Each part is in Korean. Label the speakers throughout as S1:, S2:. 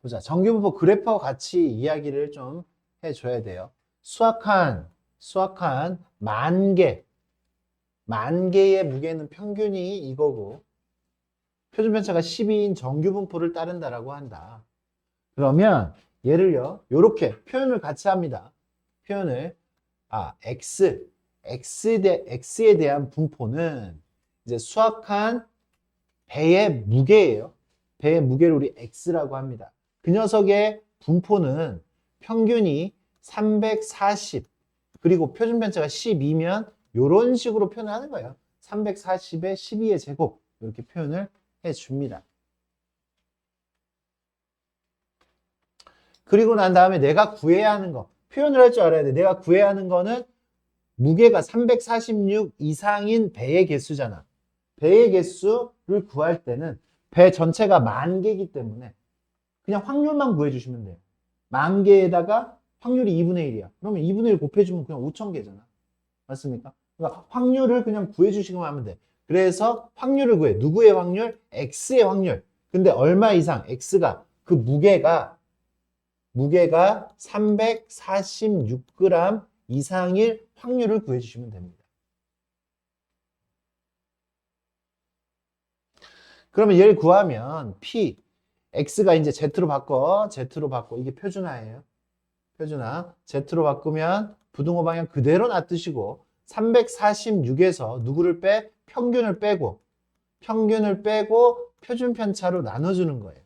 S1: 보자. 정규분포 그래프와 같이 이야기를 좀 해줘야 돼요. 수확한 만 개의 무게는 평균이 이거고, 표준 편차가 12인 정규분포를 따른다라고 한다. 그러면 얘를요, 요렇게 표현을 같이 합니다. 표현을, x에 대한 분포는 이제 수확한 배의 무게예요. 배의 무게를 우리 x라고 합니다. 그 녀석의 분포는 평균이 340, 그리고 표준 편차가 12면 이런 식으로 표현하는 거예요. 340에 12의 제곱, 이렇게 표현을 해줍니다. 그리고 난 다음에 내가 구해야 하는 거, 표현을 할 줄 알아야 돼. 내가 구해야 하는 거는 무게가 346 이상인 배의 개수잖아. 배의 개수를 구할 때는 배 전체가 10,000개이기 때문에 그냥 확률만 구해주시면 돼요. 10,000개에다가 확률이 2분의 1이야. 그러면 2분의 1 곱해주면 그냥 5,000개잖아. 맞습니까? 그러니까 확률을 그냥 구해주시기만 하면 돼. 그래서 확률을 구해. 누구의 확률? X의 확률. 근데 얼마 이상? X가 그 무게가 346g 이상일 확률을 구해주시면 됩니다. 그러면 얘를 구하면 P, X가 이제 Z로 바꿔. 이게 표준화예요. 표준화. Z로 바꾸면 부등호 방향 그대로 놔두시고 346에서 누구를 빼? 평균을 빼고 표준 편차로 나눠주는 거예요.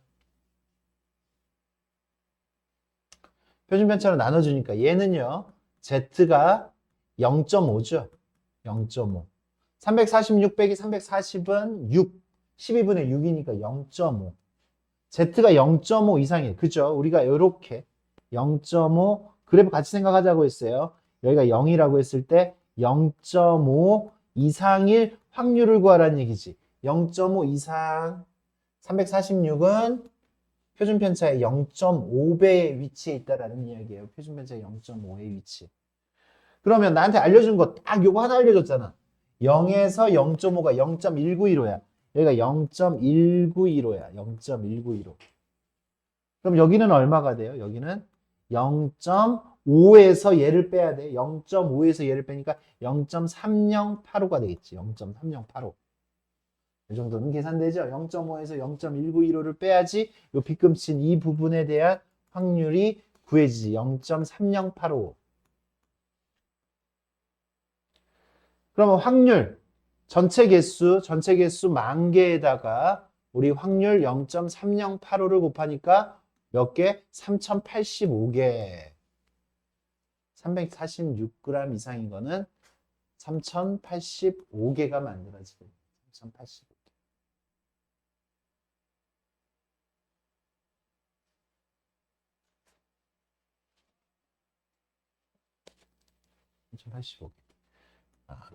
S1: 표준 편차로 나눠주니까 얘는요. Z가 0.5죠. 0.5. 346 빼기 340은 6. 12분의 6이니까 0.5. Z가 0.5 이상이에요. 그죠? 우리가 이렇게 0.5 그래프 같이 생각하자고 했어요. 여기가 0이라고 했을 때 0.5 이상일 확률을 구하라는 얘기지. 0.5 이상 346은 표준 편차의 0.5배의 위치에 있다라는 이야기예요. 표준 편차의 0.5의 위치. 그러면 나한테 알려준 거 딱 요거 하나 알려줬잖아. 0에서 0.5가 0.1915야. 여기가 0.1915야. 0.1915. 그럼 여기는 얼마가 돼요? 여기는 0.5에서 얘를 빼야 돼. 0.5에서 얘를 빼니까 0.3085가 되겠지. 0.3085. 이 정도는 계산되죠? 0.5에서 0.1915를 빼야지 요 빗금친 이 부분에 대한 확률이 구해지지. 0.3085. 그러면 확률, 전체 개수 10,000개에다가 우리 확률 0.3085를 곱하니까 몇 개? 3,085개. 346g 이상인 거는 3,085개가 만들어지고 3,085개.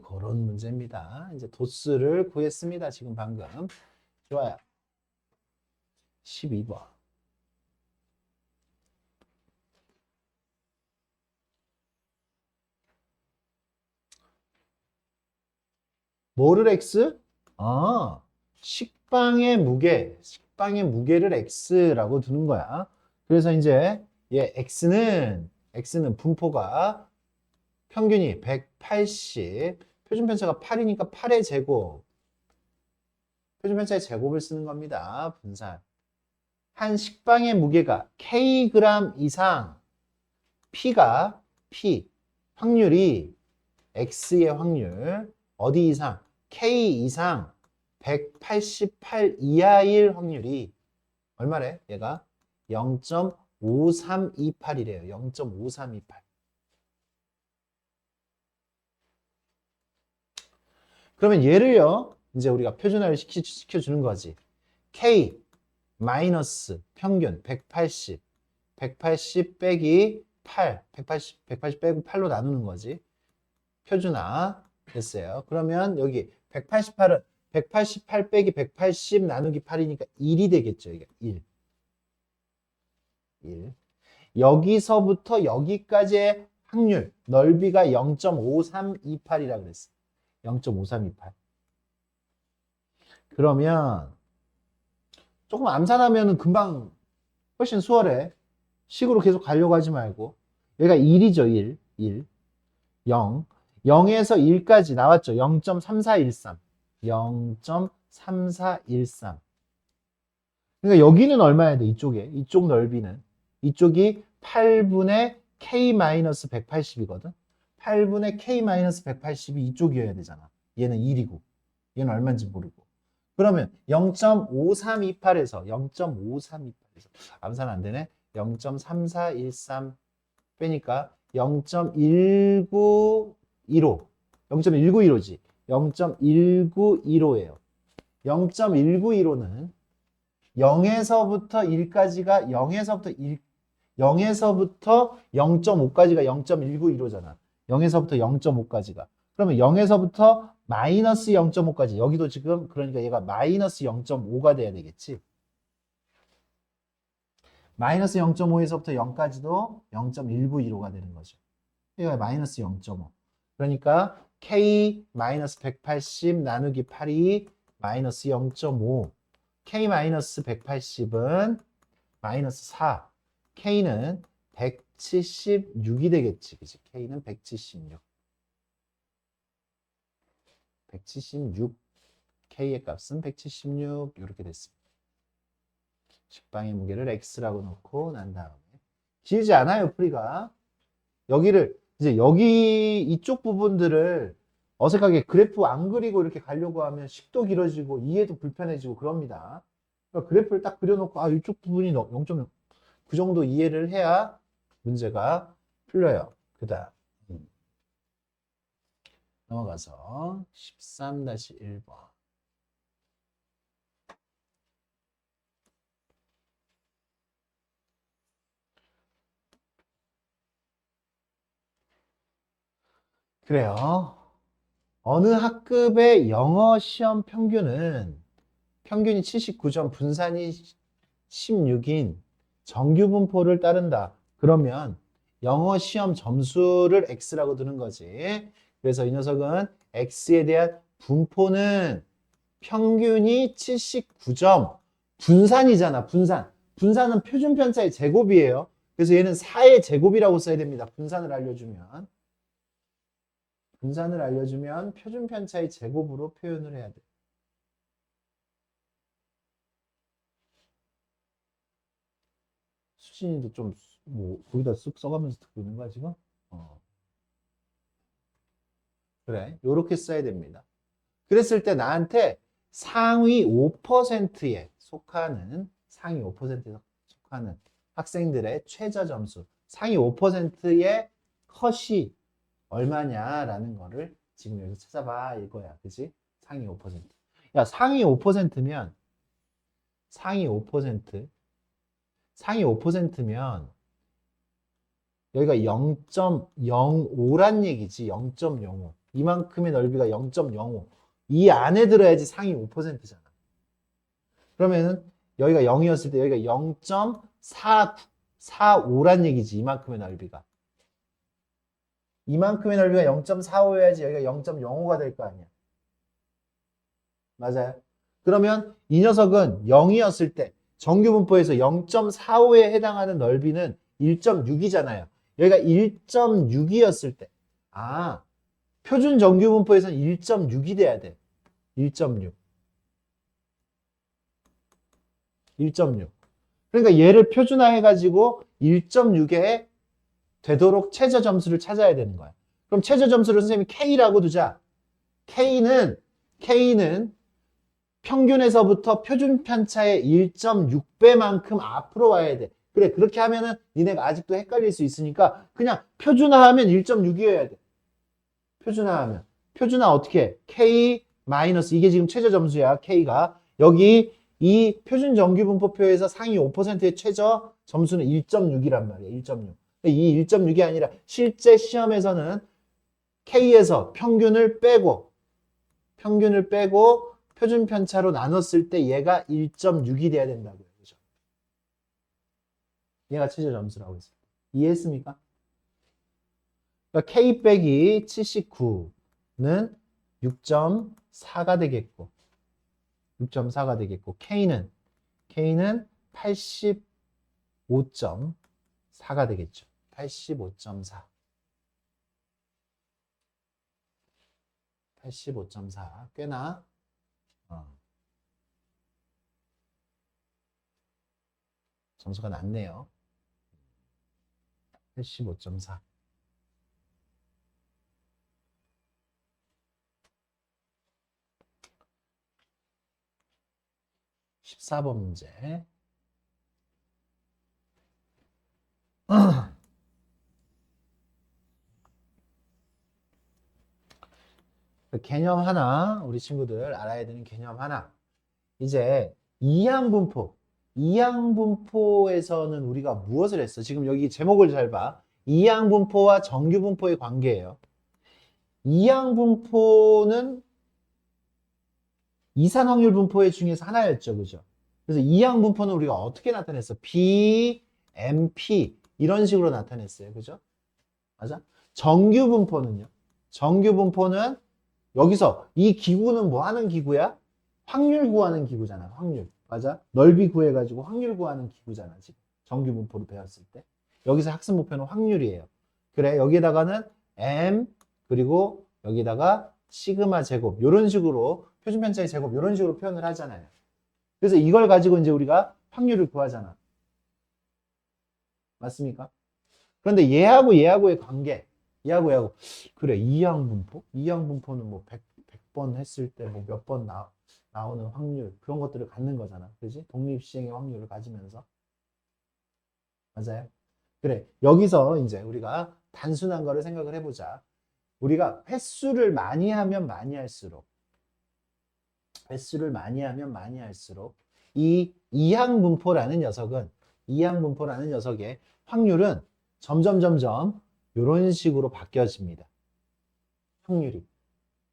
S1: 그런 문제입니다. 이제 도수를 구했습니다. 지금 방금. 좋아요. 12번. 뭐를 X? 식빵의 무게를 X라고 두는 거야. 그래서 이제 얘 X는 분포가 평균이 180, 표준 편차가 8이니까 8의 제곱. 표준 편차의 제곱을 쓰는 겁니다. 분산. 한 식빵의 무게가 Kg 이상, 확률이 X의 확률, 어디 이상? K 이상 188 이하일 확률이 얼마래? 얘가 0.5328이래요. 0.5328. 그러면 얘를요, 이제 우리가 표준화를 시켜주는 거지. K 마이너스 평균 180 빼기 8, 180 빼고 8로 나누는 거지. 표준화 됐어요. 그러면 여기 188은 188 빼기 180 나누기 8이니까 1이 되겠죠. 이게 1. 여기서부터 여기까지의 확률, 넓이가 0.5328이라고 그랬어. 0.5328. 그러면 조금 암산하면은 금방 훨씬 수월해. 식으로 계속 가려고 하지 말고. 여기가 1이죠, 1. 0. 0에서 1까지 나왔죠. 0.3413. 0.3413. 그러니까 여기는 얼마야 돼? 이쪽에. 이쪽 넓이는. 이쪽이 8분의 K-180이거든. 8분의 K-180이 이쪽이어야 되잖아. 얘는 1이고. 얘는 얼마인지 모르고. 그러면 0.5328에서 0.5328에서 암산 안 되네. 0.3413 빼니까 0.1915. 0.1915지. 0.1915예요. 0.1915는 0에서부터 1까지가 0에서부터 0.5까지가 0.1915잖아. 0에서부터 0.5까지가. 그러면 0에서부터 마이너스 0.5까지. 여기도 지금 그러니까 얘가 마이너스 0.5가 돼야 되겠지. 마이너스 0.5에서부터 0까지도 0.1915가 되는 거죠. 얘가 마이너스 0.5. 그러니까 K-180 나누기 8이 마이너스 0.5. K-180은 마이너스 4. K는 176이 되겠지. 그치? K는 176. 176. K의 값은 176. 이렇게 됐습니다. 식방의 무게를 X라고 놓고 난 다음에. 길지 않아요, 풀이가. 여기를, 이제 여기 이쪽 부분들을 어색하게 그래프 안 그리고 이렇게 가려고 하면 식도 길어지고 이해도 불편해지고 그럽니다. 그러니까 그래프를 딱 그려놓고 아 이쪽 부분이 0.0 그 정도 이해를 해야 문제가 풀려요. 그 다음 넘어가서 13-1번. 그래요. 어느 학급의 영어 시험 평균이 79점, 분산이 16인 정규 분포를 따른다. 그러면 영어 시험 점수를 X라고 두는 거지. 그래서 이 녀석은 X에 대한 분포는 평균이 79점. 분산이잖아, 분산. 분산은 표준 편차의 제곱이에요. 그래서 얘는 4의 제곱이라고 써야 됩니다. 분산을 알려주면. 분산을 알려주면 표준 편차의 제곱으로 표현을 해야 돼. 수진이도 좀, 뭐, 거기다 쑥 써가면서 듣고 있는 거야, 지금? 그래. 요렇게 써야 됩니다. 그랬을 때 나한테 상위 5%에 속하는, 상위 5%에 속하는 학생들의 최저 점수, 상위 5%의 컷이 얼마냐라는 거를 지금 여기서 찾아봐 이거야. 그치? 상위 5%. 야, 상위 5%면, 상위 5%, 상위 5%면 여기가 0.05란 얘기지. 0.05. 이만큼의 넓이가 0.05. 이 안에 들어야지 상위 5%잖아. 그러면은 여기가 0이었을 때 여기가 0.45란 얘기지. 이만큼의 넓이가. 이만큼의 넓이가 0.45여야지 여기가 0.05가 될 거 아니야. 맞아요. 그러면 이 녀석은 0이었을 때 정규 분포에서 0.45에 해당하는 넓이는 1.6이잖아요. 여기가 1.6이었을 때, 아, 표준 정규 분포에서는 1.6이 돼야 돼. 1.6. 1.6. 그러니까 얘를 표준화해가지고 1.6에 되도록 최저 점수를 찾아야 되는 거야. 그럼 최저 점수를 선생님이 K라고 두자. K는 평균에서부터 표준 편차의 1.6배만큼 앞으로 와야 돼. 그래, 그렇게 하면은 니네가 아직도 헷갈릴 수 있으니까 그냥 표준화하면 1.6이어야 돼. 표준화하면. 표준화 어떻게 해? K 마이너스, 이게 지금 최저 점수야, K가. 여기 이 표준 정규 분포표에서 상위 5%의 최저 점수는 1.6이란 말이야, 1.6. 이 1.6이 아니라 실제 시험에서는 K에서 평균을 빼고 표준 편차로 나눴을 때 얘가 1.6이 돼야 된다고요. 그죠? 얘가 최저 점수라고 했습니다. 이해했습니까? 그러니까 K 빼기 79는 6.4가 되겠고 6.4가 되겠고, K는 85.4가 되겠죠. 85.4. 85.4. 꽤나, 점수가 낮네요. 85.4. 14번 문제. 개념 하나, 우리 친구들 알아야 되는 개념 하나. 이제 이항분포에서는 우리가 무엇을 했어? 지금 여기 제목을 잘 봐. 이항분포와 정규분포의 관계예요. 이항분포는 이산확률 분포의 중에서 하나였죠. 그죠? 그래서 이항분포는 우리가 어떻게 나타냈어? B, MP 이런 식으로 나타냈어요. 그죠? 맞아? 정규분포는요? 정규분포는 여기서 이 기구는 뭐 하는 기구야? 확률 구하는 기구잖아. 확률. 맞아? 넓이 구해가지고 확률 구하는 기구잖아. 지금 정규분포를 배웠을 때. 여기서 학습 목표는 확률이에요. 그래, 여기에다가는 M 그리고 여기다가 시그마 제곱 이런 식으로 표준편차의 제곱 이런 식으로 표현을 하잖아요. 그래서 이걸 가지고 이제 우리가 확률을 구하잖아. 맞습니까? 그런데 얘하고의 관계, 얘하고 그래, 이항분포? 이항분포는 뭐 100번 했을 때 뭐 몇 번 나오는 확률 그런 것들을 갖는 거잖아. 그지? 독립시행의 확률을 가지면서. 맞아요? 그래, 여기서 이제 우리가 단순한 거를 생각을 해보자. 우리가 횟수를 많이 하면 많이 할수록 이 이항분포라는 녀석의 확률은 점점 이런 식으로 바뀌어집니다.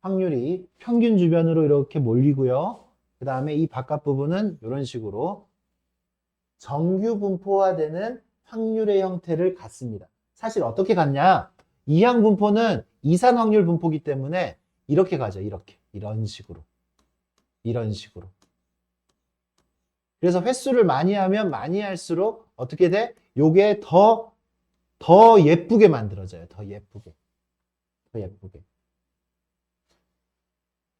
S1: 확률이 평균 주변으로 이렇게 몰리고요. 그 다음에 이 바깥 부분은 이런 식으로 정규분포화되는 확률의 형태를 갖습니다. 사실 어떻게 갖냐? 이항분포는 이산확률 분포이기 때문에 이렇게 가죠. 이런 식으로. 그래서 횟수를 많이 하면 많이 할수록 어떻게 돼? 요게 더 예쁘게 만들어져요. 더 예쁘게.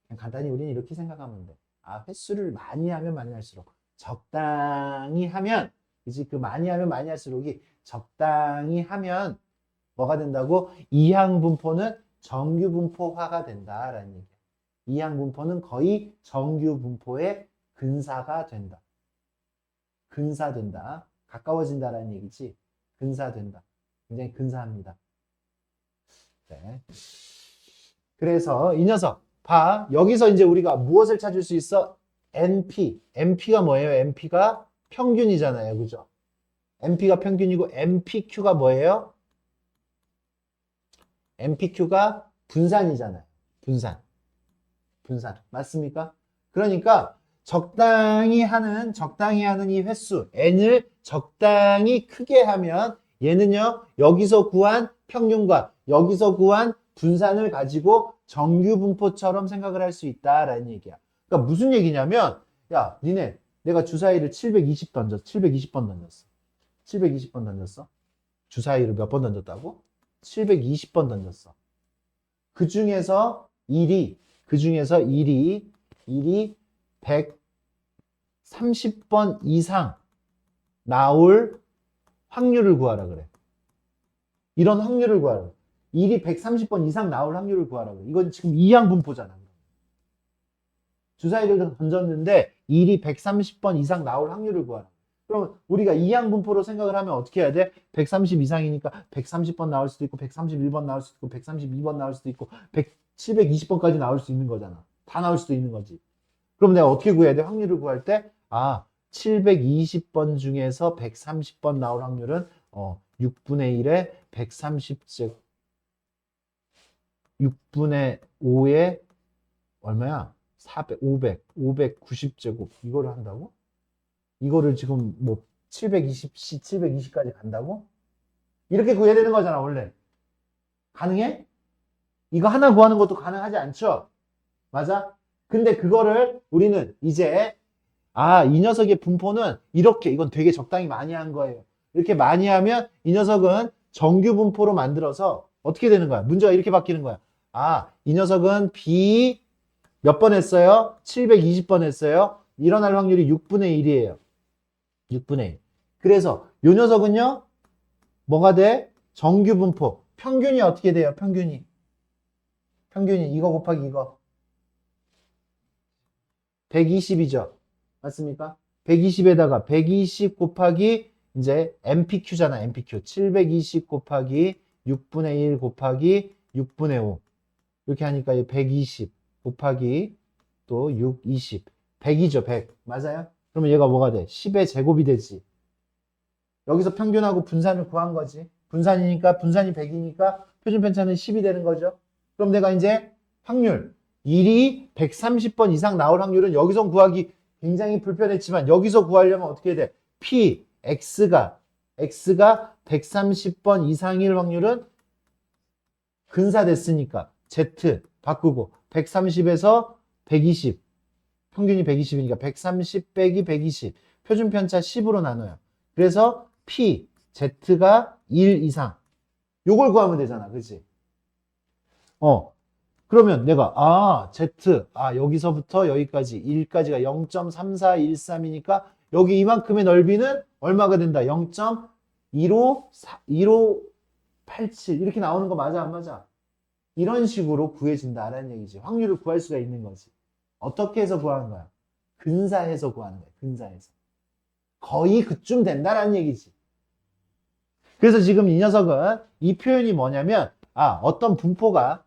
S1: 그냥 간단히 우리는 이렇게 생각하면 돼. 아, 횟수를 많이 하면 많이 할수록 적당히 하면 이제 그 많이 하면 많이 할수록이 적당히 하면 뭐가 된다고? 이항분포는 정규분포화가 된다라는 얘기야. 이항분포는 거의 정규분포의 근사가 된다. 가까워진다라는 얘기지. 근사된다. 굉장히 근사합니다. 네. 그래서 이 녀석 봐. 여기서 이제 우리가 무엇을 찾을 수 있어? NP가 뭐예요? NP가 평균이잖아요. 그죠? NP가 평균이고 NPQ가 뭐예요? NPQ가 분산이잖아요. 분산. 맞습니까? 그러니까 적당히 하는 이 횟수 n을 적당히 크게 하면 얘는요, 여기서 구한 평균과 여기서 구한 분산을 가지고 정규분포처럼 생각을 할 수 있다라는 얘기야. 그러니까 무슨 얘기냐면, 야, 니네 내가 주사위를 720번 던졌어. 720번 던졌어. 주사위를 몇 번 던졌다고? 720번 던졌어. 그 중에서 1이 130번 이상 나올 확률을 구하라 그래. 이런 확률을 구하라. 1이 130번 이상 나올 확률을 구하라 그래. 이건 지금 이항분포잖아. 주사위를 던졌는데 1이 130번 이상 나올 확률을 구하라. 그럼 우리가 이항분포로 생각을 하면 어떻게 해야 돼? 130 이상이니까 130번 나올 수도 있고 131번 나올 수도 있고 132번 나올 수도 있고 720번까지 나올 수 있는 거잖아. 다 나올 수도 있는 거지. 그럼 내가 어떻게 구해야 돼? 확률을 구할 때 720번 중에서 130번 나올 확률은 6분의 1에 130제 6분의 5에 얼마야? 590제곱 이거를 한다고? 이거를 지금 뭐 720까지 간다고? 이렇게 구해야 되는 거잖아, 원래. 가능해? 이거 하나 구하는 것도 가능하지 않죠? 맞아? 근데 그거를 우리는 이제 이 녀석의 분포는 이렇게, 이건 되게 적당히 많이 한 거예요. 이렇게 많이 하면 이 녀석은 정규 분포로 만들어서 어떻게 되는 거야? 문제가 이렇게 바뀌는 거야. 이 녀석은 B 몇 번 했어요? 720번 했어요. 일어날 확률이 6분의 1이에요. 6분의 1. 그래서 요 녀석은요, 뭐가 돼? 정규 분포. 평균이 어떻게 돼요? 평균이 이거 곱하기 이거 120이죠. 맞습니까? 120에다가 120 곱하기 이제 MPQ잖아. MPQ 720 곱하기 6분의 1 곱하기 6분의 5 이렇게 하니까 120 곱하기 또 6, 20 100이죠. 100 맞아요? 그러면 얘가 뭐가 돼? 10의 제곱이 되지. 여기서 평균하고 분산을 구한 거지. 분산이니까 분산이 100이니까 표준 편차는 10이 되는 거죠. 그럼 내가 이제 확률 1이 130번 이상 나올 확률은 여기서 구하기 굉장히 불편했지만 여기서 구하려면 어떻게 돼? P, X가 130번 이상일 확률은 근사됐으니까 Z 바꾸고 130에서 120 평균이 120이니까 130 빼기 120 표준 편차 10으로 나눠요. 그래서 P, Z가 1 이상 요걸 구하면 되잖아. 그치? 그러면 내가 Z 여기서부터 여기까지 1까지가 0.3413이니까 여기 이만큼의 넓이는 얼마가 된다? 0.1587 이렇게 나오는 거 맞아 안 맞아? 이런 식으로 구해진다라는 얘기지. 확률을 구할 수가 있는 거지. 어떻게 해서 구하는 거야? 근사해서 구하는 거야. 근사해서. 거의 그쯤 된다라는 얘기지. 그래서 지금 이 녀석은 이 표현이 뭐냐면 어떤 분포가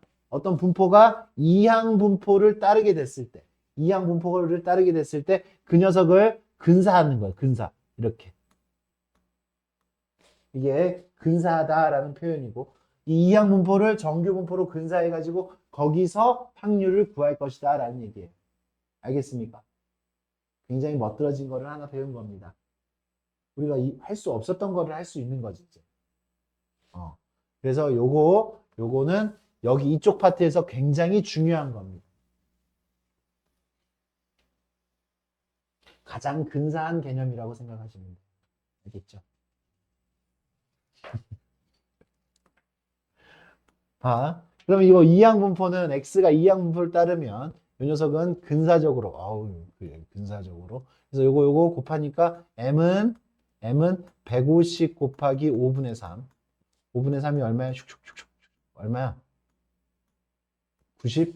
S1: 이항 분포를 따르게 됐을 때 그 녀석을 근사하는 거예요. 근사. 이렇게. 이게 근사하다라는 표현이고 이 이항 분포를 정규 분포로 근사해 가지고 거기서 확률을 구할 것이다 라는 얘기예요. 알겠습니까? 굉장히 멋들어진 거를 하나 배운 겁니다. 우리가 할 수 없었던 거를 할 수 있는 거지 이제. 그래서 요거는 여기 이쪽 파트에서 굉장히 중요한 겁니다. 가장 근사한 개념이라고 생각하시면 돼요. 알겠죠? 그럼 이거 이항 분포는 X가 이항 분포를 따르면 이 녀석은 근사적으로 근사적으로 그래서 요거 곱하니까 M은 150 곱하기 5분의 3 5분의 3이 얼마야? 슉슉슉슉 얼마야? 90?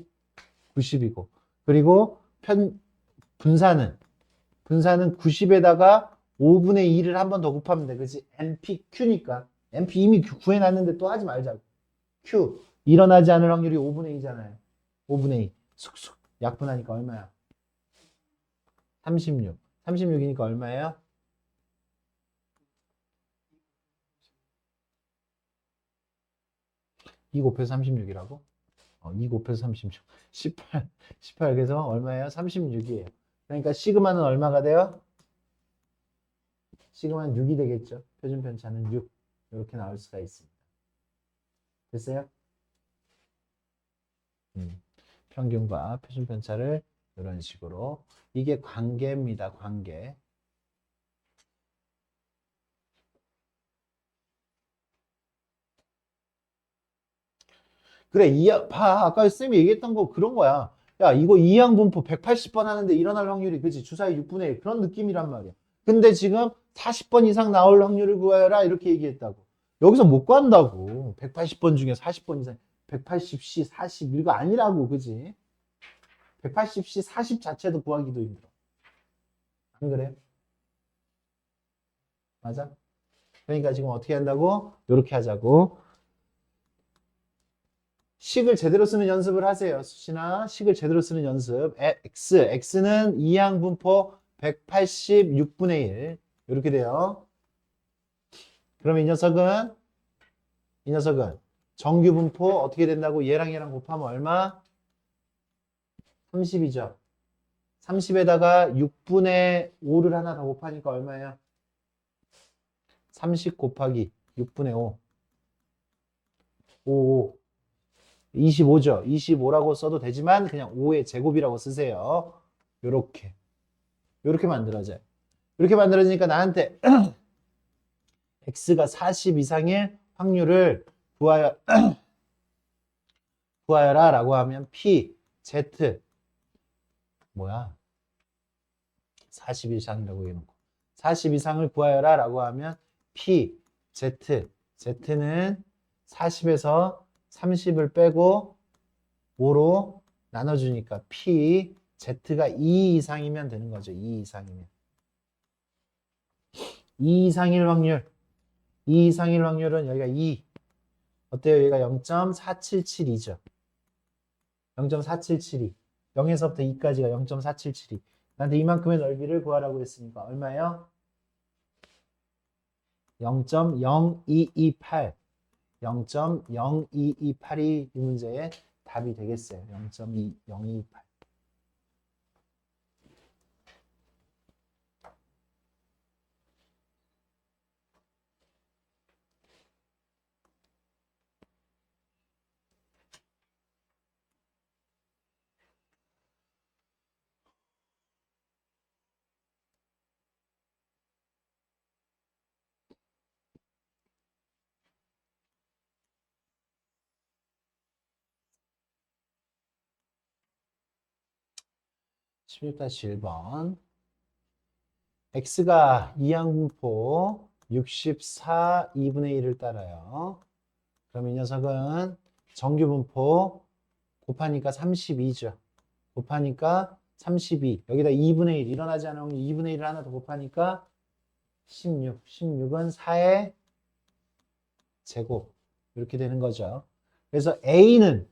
S1: 90이고 그리고 분산은 90에다가 5분의 2를 한 번 더 곱하면 돼. 그치? NPQ니까 NP 이미 구해놨는데 또 하지 말자고. Q 일어나지 않을 확률이 5분의 2잖아요. 5분의 2 쑥쑥 약분하니까 얼마야? 36 36이니까 얼마예요? 2 곱해서 36이라고? 2 곱해서 36 18 그래서 얼마예요? 36이에요. 그러니까 시그마는 얼마가 돼요? 시그마는 6이 되겠죠. 표준 편차는 6 이렇게 나올 수가 있습니다. 됐어요? 평균과 표준 편차를 이런 식으로 이게 관계입니다. 관계. 그래, 아까 쌤이 얘기했던 거 그런 거야. 야, 이거 이항 분포 180번 하는데 일어날 확률이, 그치? 주사위 6분의 1. 그런 느낌이란 말이야. 근데 지금 40번 이상 나올 확률을 구해라. 이렇게 얘기했다고. 여기서 못 구한다고. 180번 중에 40번 이상. 180C, 40. 이거 아니라고. 그치? 180C, 40 자체도 구하기도 힘들어. 안 그래? 맞아? 그러니까 지금 어떻게 한다고? 이렇게 하자고. 식을 제대로 쓰는 연습을 하세요. 수시나 식을 제대로 쓰는 연습. X는 이항 분포 186분의 1 이렇게 돼요. 그러면 이 녀석은 정규 분포 어떻게 된다고? 얘랑 곱하면 얼마? 30이죠. 30에다가 6분의 5를 하나 더 곱하니까 얼마예요? 30 곱하기 6분의 5 5 25죠. 25라고 써도 되지만 그냥 5의 제곱이라고 쓰세요. 요렇게. 요렇게 만들어져요. 이렇게 만들어지니까 나한테 x가 40 이상의 확률을 구하여라 라고 하면 p, z 뭐야? 40 이상이라고 해놓고 40 이상을 구하여라 라고 하면 p, z, z는 40에서 30을 빼고 5로 나눠주니까 p, z가 2 이상이면 되는 거죠. 2 이상이면 2 이상일 확률 2 이상일 확률은 여기가 2 어때요? 여기가 0.4772죠. 0.4772 0에서부터 2까지가 0.4772 나한테 이만큼의 넓이를 구하라고 했으니까 얼마예요? 0.0228 0.0228이 이 문제의 답이 되겠어요. 0.0228 16-1번 x가 이항분포 64 2분의 1을 따라요. 그럼 이 녀석은 정규분포 곱하니까 32죠. 곱하니까 32 여기다 2분의 1 일어나지 않으면 2분의 1을 하나 더 곱하니까 16 16은 4의 제곱 이렇게 되는 거죠. 그래서 A는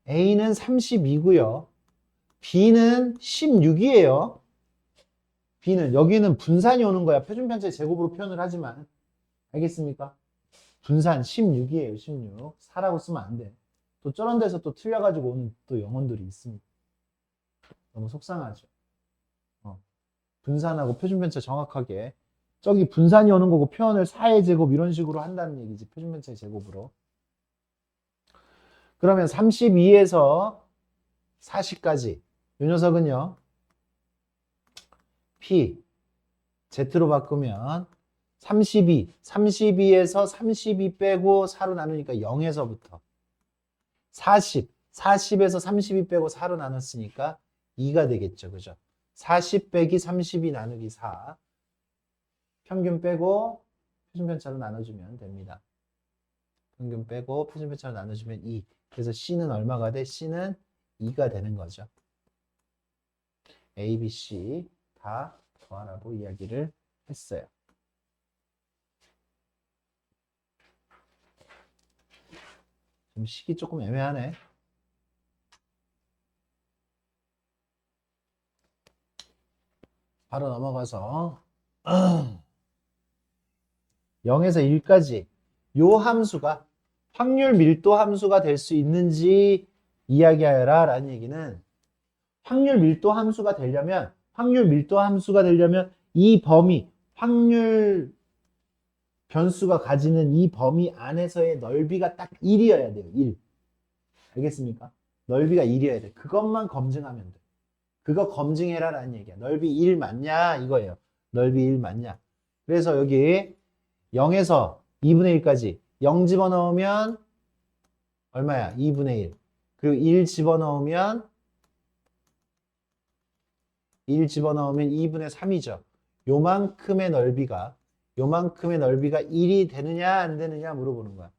S1: 32고요. B는 16이에요. B는 여기는 분산이 오는 거야. 표준편차의 제곱으로 표현을 하지만 알겠습니까? 분산 16이에요. 16 4라고 쓰면 안 돼. 또 저런 데서 또 틀려가지고 오는 또 영혼들이 있습니다. 너무 속상하죠. 분산하고 표준편차 정확하게 저기 분산이 오는 거고 표현을 4의 제곱 이런 식으로 한다는 얘기지. 표준편차의 제곱으로. 그러면 32에서 40까지 이 녀석은요. P, Z로 바꾸면 32에서 32 빼고 4로 나누니까 0에서부터 40에서 32 빼고 4로 나눴으니까 2가 되겠죠. 그죠? 40 빼기 32 나누기 4 평균 빼고 표준편차로 나눠주면 됩니다. 평균 빼고 표준편차로 나눠주면 2 그래서 C는 얼마가 돼? C는 2가 되는 거죠. A, B, C 다 더하라고 이야기를 했어요. 좀 식이 조금 애매하네. 바로 넘어가서 0에서 1까지 요 함수가 확률 밀도 함수가 될 수 있는지 이야기하여라 라는 얘기는 확률 밀도 함수가 되려면 이 범위 확률 변수가 가지는 이 범위 안에서의 넓이가 딱 1이어야 돼요. 1. 알겠습니까? 넓이가 1이어야 돼. 그것만 검증하면 돼. 그거 검증해라 라는 얘기야. 넓이 1 맞냐 이거예요. 넓이 1 맞냐. 그래서 여기 0에서 2분의 1까지 0 집어넣으면 얼마야? 2분의 1. 그리고 1 집어넣으면 2분의 3이죠. 요만큼의 넓이가 1이 되느냐 안 되느냐 물어보는 거야.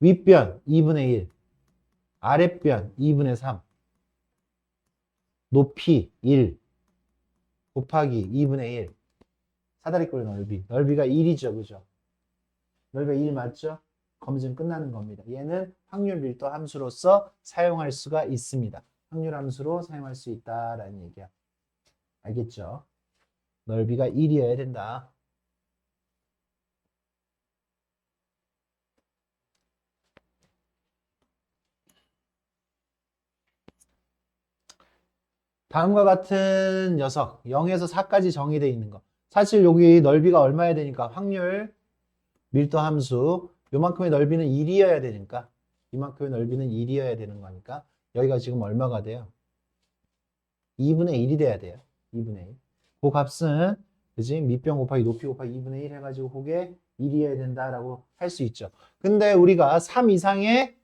S1: 윗변 2분의 1, 아랫변 2분의 3, 높이 1 곱하기 2분의 1, 사다리꼴 넓이가 1이죠. 그죠? 넓이가 1 맞죠? 검증 끝나는 겁니다. 얘는 확률 밀도 함수로서 사용할 수가 있습니다. 확률 함수로 사용할 수 있다라는 얘기야. 알겠죠? 넓이가 1이어야 된다. 다음과 같은 녀석 0에서 4까지 정의되어 있는 거. 사실 여기 넓이가 얼마야 되니까 확률 밀도 함수 요만큼의 넓이는 1이어야 되니까 이만큼의 넓이는 1이어야 되는 거니까 여기가 지금 얼마가 돼요? 2분의 1이 돼야 돼요. 2분의 1. 그 값은 그지? 밑변 곱하기 높이 곱하기 2분의 1 해가지고 그게 1이어야 된다라고 할 수 있죠. 근데 우리가 3 이상의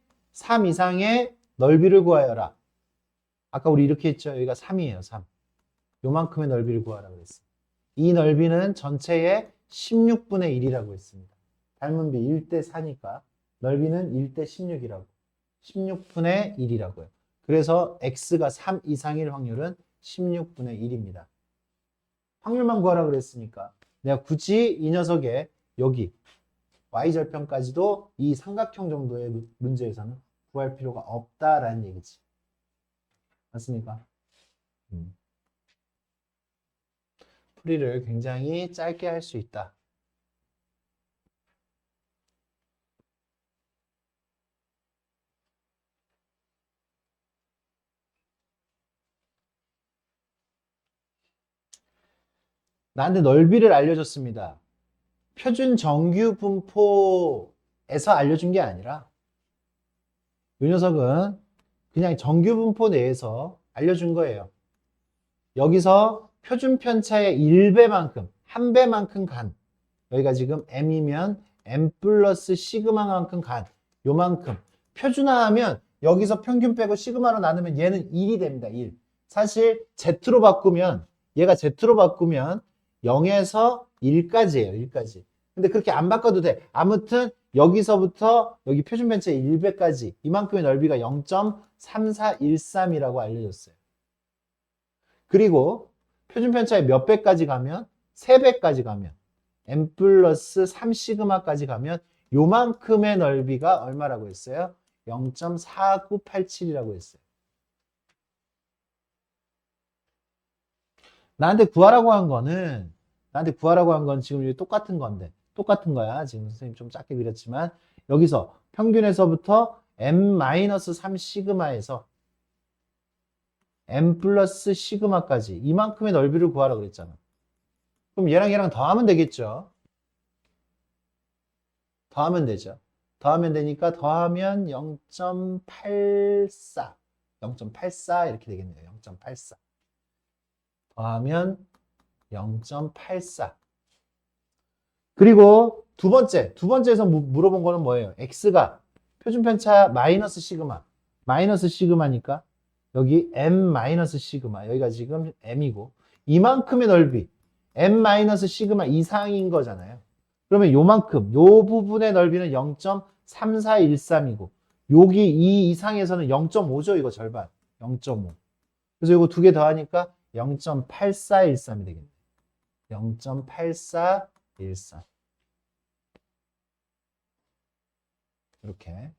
S1: 넓이를 구하여라. 아까 우리 이렇게 했죠. 여기가 3이에요. 3. 요만큼의 넓이를 구하라 그랬어요. 이 넓이는 전체의 16분의 1이라고 했습니다. 닮은 비 1대 4니까 넓이는 1대 16이라고. 16분의 1이라고요. 그래서 x가 3 이상일 확률은 16분의 1입니다. 확률만 구하라 그랬으니까 내가 굳이 이 녀석의 여기 y절편까지도 이 삼각형 정도의 문제에서는 구할 필요가 없다라는 얘기지. 맞습니까? 풀이를 굉장히 짧게 할 수 있다. 나한테 넓이를 알려줬습니다. 표준 정규 분포에서 알려준 게 아니라 이 녀석은 그냥 정규 분포 내에서 알려준 거예요. 여기서 표준 편차의 1배만큼, 1배만큼 간. 여기가 지금 m이면 m 플러스 시그마만큼 간. 요만큼. 표준화하면 여기서 평균 빼고 시그마로 나누면 얘는 1이 됩니다. 1. 사실 Z로 바꾸면 얘가 Z로 바꾸면 0에서 1까지예요. 1까지. 근데 그렇게 안 바꿔도 돼. 아무튼 여기서부터 여기 표준 편차의 1배까지 이만큼의 넓이가 0.3413이라고 알려졌어요. 그리고 표준 편차의 몇 배까지 가면 3배까지 가면 m 플러스 3시그마까지 가면 요만큼의 넓이가 얼마라고 했어요? 0.4987이라고 했어요. 나한테 구하라고 한 거는 지금 똑같은 건데 똑같은 거야. 지금 선생님 좀 작게 그렸지만 여기서 평균에서부터 m-3 시그마에서 m 플러스 시그마까지 이만큼의 넓이를 구하라고 그랬잖아. 그럼 얘랑 더하면 되겠죠. 더하면 되죠. 더하면 되니까 더하면 0.84 이렇게 되겠네요. 0.84 더하면 0.84 그리고 두 번째에서 물어본 거는 뭐예요? x가 표준편차 마이너스 시그마니까 여기 m 마이너스 시그마 여기가 지금 m이고 이만큼의 넓이 m 마이너스 시그마 이상인 거잖아요. 그러면 요만큼 요 부분의 넓이는 0.3413이고 여기 이 이상에서는 0.5죠. 이거 절반 0.5 그래서 이거 두 개 더하니까 0.8413이 되겠네요. 0.8413 이렇게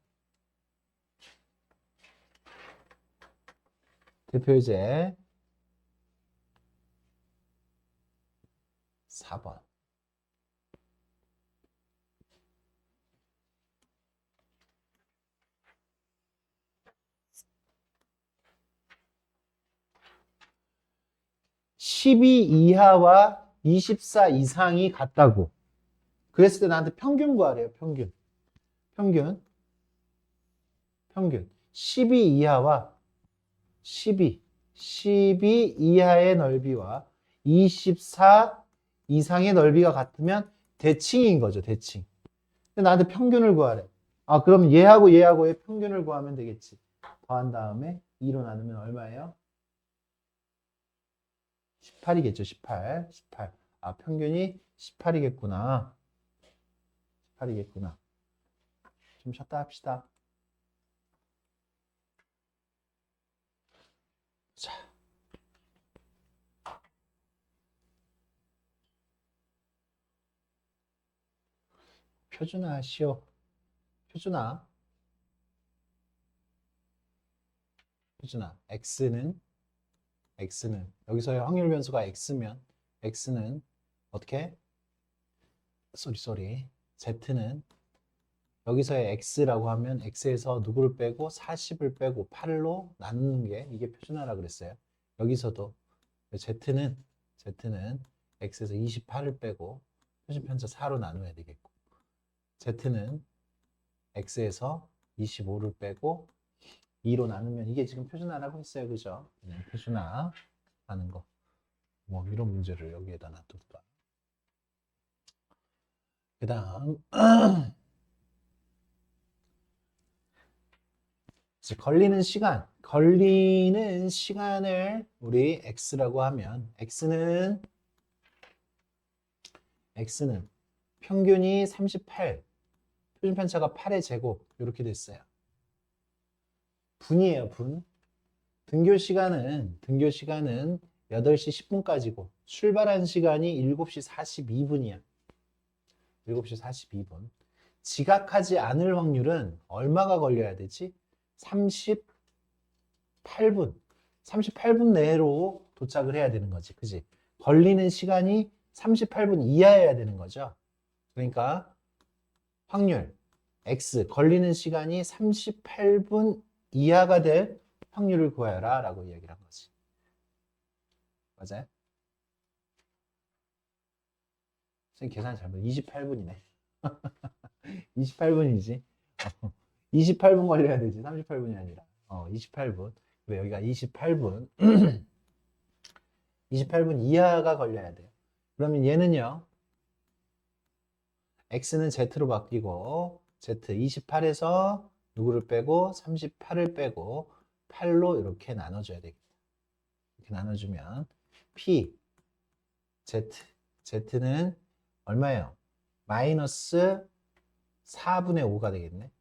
S1: 대표이제 4번 12 이하와 24 이상이 같다고 그랬을 때 나한테 평균 구하래요. 평균 12 이하와 12 이하의 넓이와 24 이상의 넓이가 같으면 대칭인 거죠. 대칭. 근데 나한테 평균을 구하래. 아, 그럼 얘하고의 평균을 구하면 되겠지. 더한 다음에 2로 나누면 얼마예요? 18이겠죠. 18. 아, 평균이 18이겠구나. 좀 쉬었다 합시다. 자. 표준화 하시오. 표준화. x는 여기서의 확률 변수가 x면 x는 어떻게? z는 여기서의 x라고 하면 x에서 누구를 빼고 40을 빼고 8로 나누는 게 이게 표준화라 그랬어요. 여기서도 z는 x에서 28을 빼고 표준 편차 4로 나눠야 되겠고 z는 x에서 25를 빼고 2로 나누면 이게 지금 표준화라고 했어요. 그죠? 표준화 하는 거. 뭐 이런 문제를 여기에다 놔둘까. 그 다음 걸리는 시간을 우리 x라고 하면 x는 평균이 38, 표준 편차가 8의 제곱 이렇게 됐어요. 분이에요, 분. 등교 시간은 8시 10분까지고 출발한 시간이 7시 42분이야. 7시 42분. 지각하지 않을 확률은 얼마가 걸려야 되지? 38분. 38분 내로 도착을 해야 되는 거지. 그지? 걸리는 시간이 38분 이하여야 되는 거죠. 그러니까 확률 X 걸리는 시간이 38분 이하가 될 확률을 구하여라 라고 이야기를 한 거지. 맞아요? 선생님 계산 잘못 28분이네. 28분이지. 28분 걸려야 되지. 38분이 아니라. 28분. 왜 여기가 28분. 28분 이하가 걸려야 돼요. 그러면 얘는요. X는 Z로 바뀌고 Z 28에서 누구를 빼고 38을 빼고 8로 이렇게 나눠줘야 되겠다. 이렇게 나눠주면 P Z는 얼마예요? 마이너스 4분의 5가 되겠네.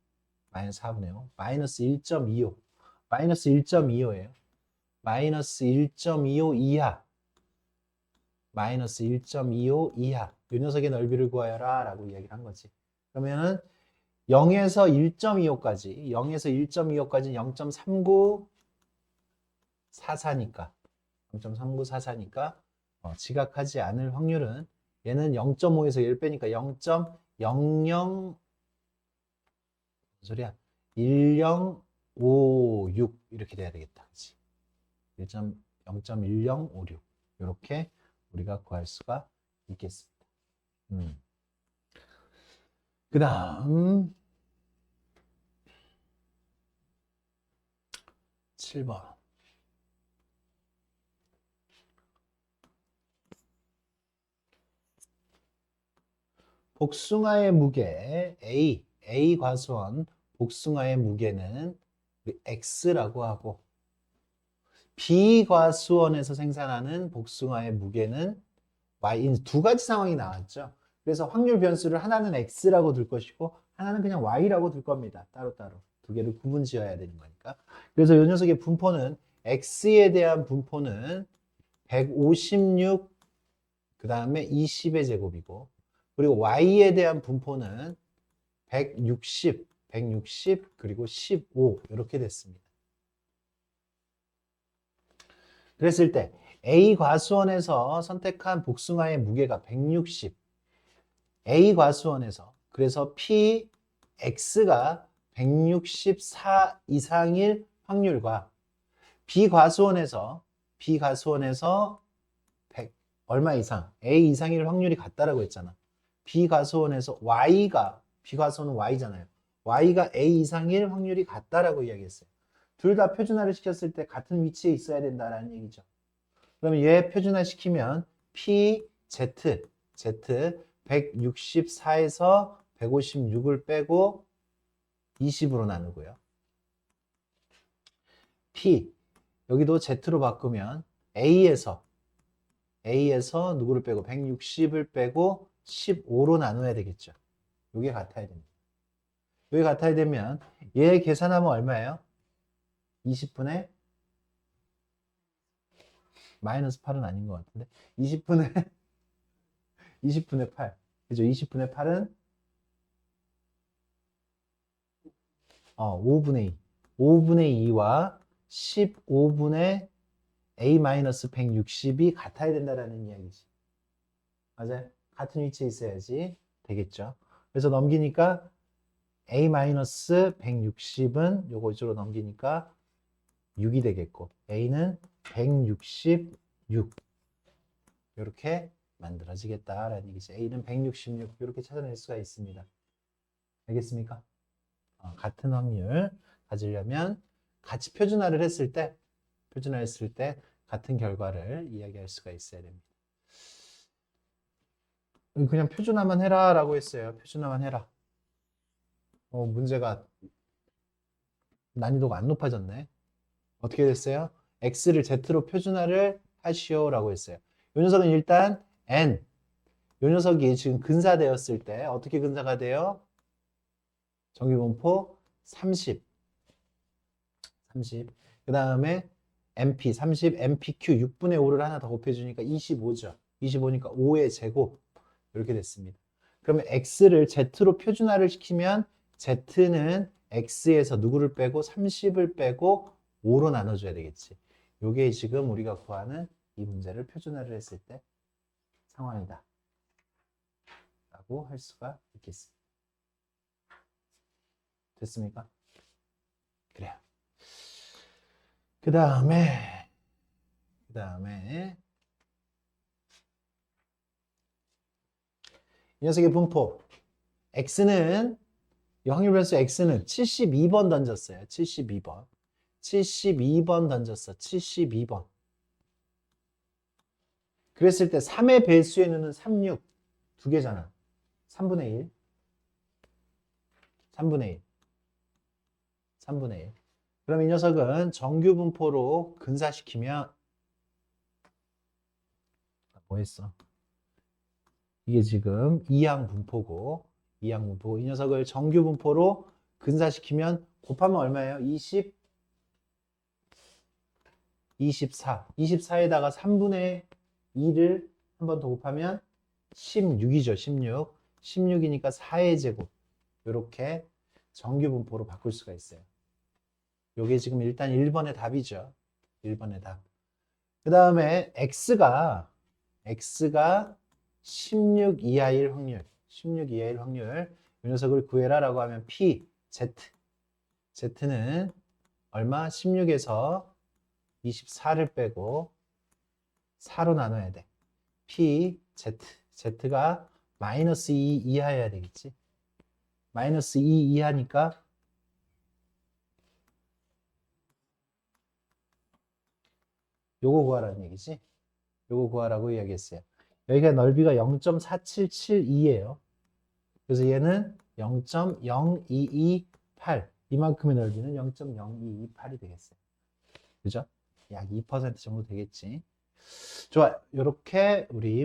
S1: 마이너스 4분의 5. 마이너스 1.25. 마이너스 1.25예요. 마이너스 1.25 이하. 마이너스 1.25 이하. 이 녀석의 넓이를 구하여라 라고 이야기를 한 거지. 그러면은 0에서 1.25까지 0.3944니까 0.3944니까 지각하지 않을 확률은 얘는 0.5에서 1 빼니까 0.00 소리야 1056 이렇게 돼야 되겠다. 그치? 0.1056 이렇게 우리가 구할 수가 있겠습니다. 그 다음 7번 복숭아의 무게 A 과수원 복숭아의 무게는 X라고 하고 B 과수원에서 생산하는 복숭아의 무게는 Y. 두 가지 상황이 나왔죠. 그래서 확률 변수를 하나는 X라고 둘 것이고 하나는 그냥 Y라고 둘 겁니다. 따로따로. 두 개를 구분 지어야 되는 거니까. 그래서 이 녀석의 분포는 X에 대한 분포는 156, 그 다음에 20의 제곱이고 그리고 Y에 대한 분포는 160, 그리고 15 이렇게 됐습니다. 그랬을 때 A 과수원에서 선택한 복숭아의 무게가 160, A 과수원에서 그래서 PX가 164 이상일 확률과 B 과수원에서 100 얼마 이상 A 이상일 확률이 같다라고 했잖아. B 과수원에서 B 과수원은 Y잖아요. Y가 A 이상일 확률이 같다라고 이야기했어요. 둘 다 표준화를 시켰을 때 같은 위치에 있어야 된다라는 얘기죠. 그러면 얘 표준화 시키면 PZ 164에서 156을 빼고 20으로 나누고요. P 여기도 Z로 바꾸면 A에서 누구를 빼고 160을 빼고 15로 나눠야 되겠죠. 이게 같아야 됩니다. 이게 같아야 되면 얘 계산하면 얼마예요? 20분의 마이너스 8은 아닌 것 같은데 20분의 8 그죠? 20분의 8은 5분의 2 5분의 2와 15분의 A-160이 같아야 된다라는 이야기지. 맞아요? 같은 위치에 있어야지 되겠죠. 그래서 넘기니까 A-160은 요거 이쪽으로 넘기니까 6이 되겠고 A는 166 이렇게 만들어지겠다라는 얘기죠. A는 166 이렇게 찾아낼 수가 있습니다. 알겠습니까? 같은 확률 가지려면 같이 표준화했을 때 같은 결과를 이야기할 수가 있어야 됩니다. 그냥 표준화만 해라 라고 했어요. 표준화만 해라. 문제가 난이도가 안 높아졌네. 어떻게 됐어요? x를 z로 표준화를 하시오 라고 했어요. 이 녀석은 일단 n, 이 녀석이 지금 근사되었을 때 어떻게 근사가 돼요? 정규분포 30. 그 다음에 MP 30, MPQ 6분의 5를 하나 더 곱해주니까 25죠. 25니까 5의 제곱 이렇게 됐습니다. 그러면 x를 z로 표준화를 시키면 z는 x에서 누구를 빼고 30을 빼고 5로 나눠줘야 되겠지. 요게 지금 우리가 구하는 이 문제를 표준화를 했을 때 상황이다 라고 할 수가 있겠습니다. 됐습니까? 그래요. 그 다음에 이 녀석의 분포 x는 이 확률 변수 x는 72번 던졌어요. 72번 던졌어. 72번. 그랬을 때 3의 배수의 누는 36. 두 개잖아. 3분의 1. 3분의 1. 그럼 이 녀석은 정규 분포로 근사시키면 뭐 했어? 이게 지금 이항 분포고 이 녀석을 정규 분포로 근사시키면 곱하면 얼마예요? 24. 24에다가 3분의 2를 한 번 더 곱하면 16이죠. 16. 16이니까 4의 제곱. 이렇게 정규 분포로 바꿀 수가 있어요. 요게 지금 일단 1번의 답이죠. 1번의 답. 그 다음에 x가 16 이하일 확률. 16 이하일 확률. 이 녀석을 구해라 라고 하면 p, z. z는 얼마? 16에서 24를 빼고 4로 나눠야 돼. p, z. z가 마이너스 2 이하여야 되겠지. 마이너스 2 이하니까 요거 구하라는 얘기지. 요거 구하라고 이야기했어요. 여기가 넓이가 0.4772예요. 그래서 얘는 0.0228. 이만큼의 넓이는 0.0228이 되겠어요. 그죠? 약 2% 정도 되겠지. 좋아요. 이렇게 우리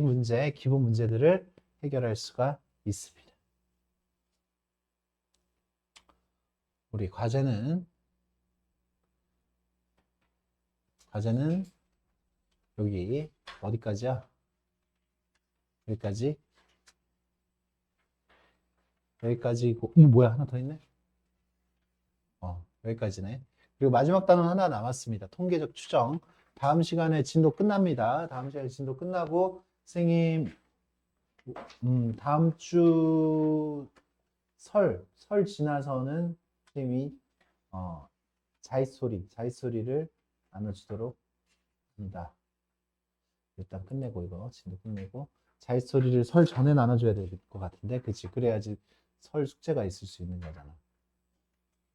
S1: 기본 문제들을 해결할 수가 있습니다. 우리 과제는 여기 어디까지야? 여기까지고, 뭐야, 하나 더 있네? 여기까지네. 그리고 마지막 단원 하나 남았습니다. 통계적 추정. 다음 시간에 진도 끝납니다. 다음 시간에 진도 끝나고, 선생님, 다음 주 설 지나서는 선생님이, 자릿소리를 나눠주도록 합니다. 일단 끝내고 이거 진도 끝내고 자릿소리를 설 전에 나눠줘야 될 것 같은데 그치? 그래야지 설 숙제가 있을 수 있는 거잖아.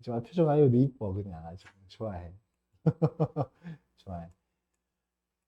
S1: 좋아, 표정 아유 너 이뻐 그냥 아주 좋아해. 좋아해.